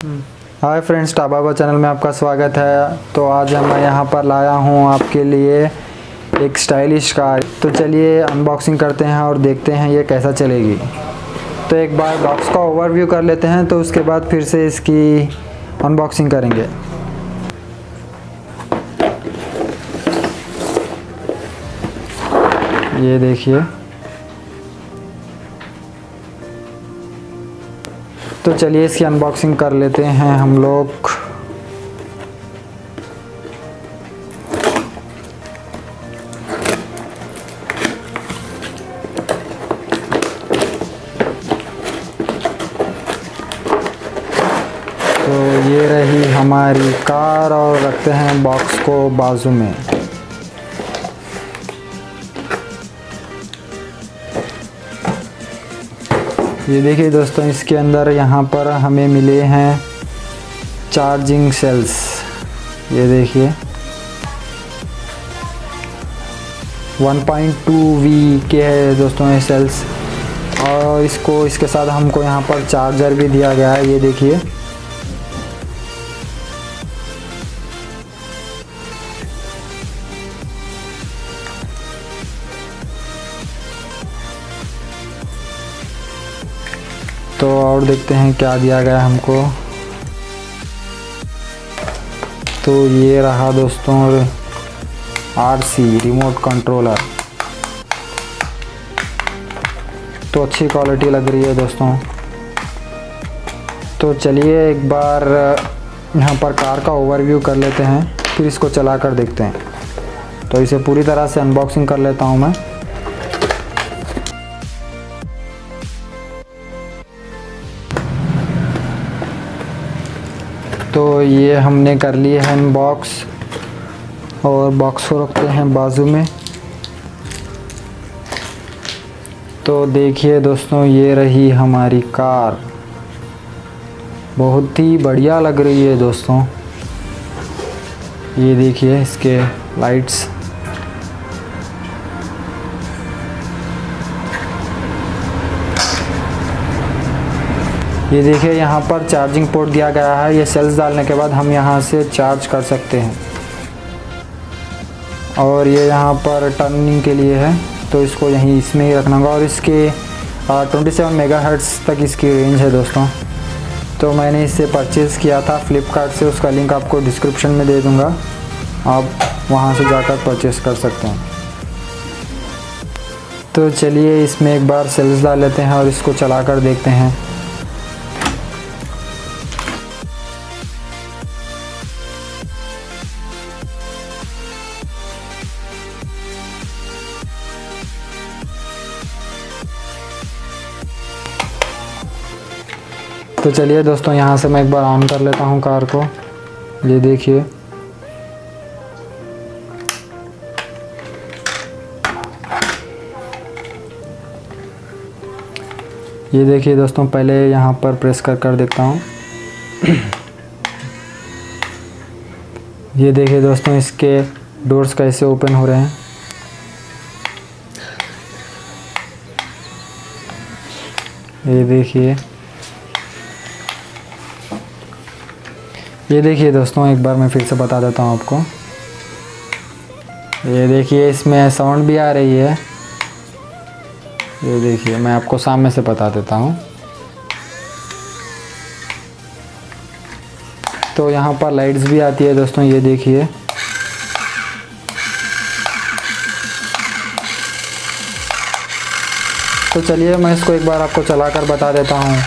Hi friends, टाबाबा channel में आपका स्वागत है। तो आज मैं यहाँ पर लाया हूँ आपके लिए एक स्टाइलिश कार। तो चलिए अनबॉक्सिंग करते हैं और देखते हैं ये कैसा चलेगी। तो एक बार बॉक्स का ओवरव्यू कर लेते हैं, तो उसके बाद फिर से इसकी अनबॉक्सिंग करेंगे। ये देखिए। तो चलिए इसकी अनबॉक्सिंग कर लेते हैं हम लोग। तो ये रही हमारी कार और रखते हैं बॉक्स को बाजू में। ये देखिए दोस्तों, इसके अंदर यहाँ पर हमें मिले हैं चार्जिंग सेल्स। ये देखिए 1.2V के है दोस्तों ये सेल्स, और इसके साथ हमको यहाँ पर चार्जर भी दिया गया है। ये देखिए तो और देखते हैं क्या दिया गया हमको। तो ये रहा दोस्तों RC रिमोट कंट्रोलर। तो अच्छी क्वालिटी लग रही है दोस्तों। तो चलिए एक बार यहाँ पर कार का ओवरव्यू कर लेते हैं, फिर इसको चला कर देखते हैं। तो इसे पूरी तरह से अनबॉक्सिंग कर लेता हूँ मैं। तो ये हमने कर लिए है अनबॉक्स, और बॉक्स को रखते हैं बाजू में। तो देखिए दोस्तों, ये रही हमारी कार। बहुत ही बढ़िया लग रही है दोस्तों। ये देखिए इसके लाइट्स। ये देखिए यहाँ पर चार्जिंग पोर्ट दिया गया है। ये सेल्स डालने के बाद हम यहाँ से चार्ज कर सकते हैं। और ये यहाँ पर टर्निंग के लिए है, तो इसको यहीं इसमें ही रखना होगा। और इसके 27 मेगाहर्ट्ज़ तक इसकी रेंज है दोस्तों। तो मैंने इसे परचेज़ किया था फ्लिपकार्ट से, उसका लिंक आपको डिस्क्रिप्शन में दे दूँगा, आप वहाँ से जाकर परचेज़ कर सकते हैं। तो चलिए इसमें एक बार सेल्स डाल लेते हैं और इसको चला कर देखते हैं। तो चलिए दोस्तों, यहाँ से मैं एक बार ऑन कर लेता हूँ कार को। ये देखिए दोस्तों, पहले यहाँ पर प्रेस कर देखता हूँ। ये देखिए दोस्तों, इसके डोर्स कैसे ओपन हो रहे हैं। ये देखिए दोस्तों, एक बार मैं फिर से बता देता हूँ आपको। ये देखिए इसमें साउंड भी आ रही है। ये देखिए, मैं आपको सामने से बता देता हूँ। तो यहाँ पर लाइट्स भी आती है दोस्तों। ये देखिए तो चलिए मैं इसको एक बार आपको चलाकर बता देता हूँ।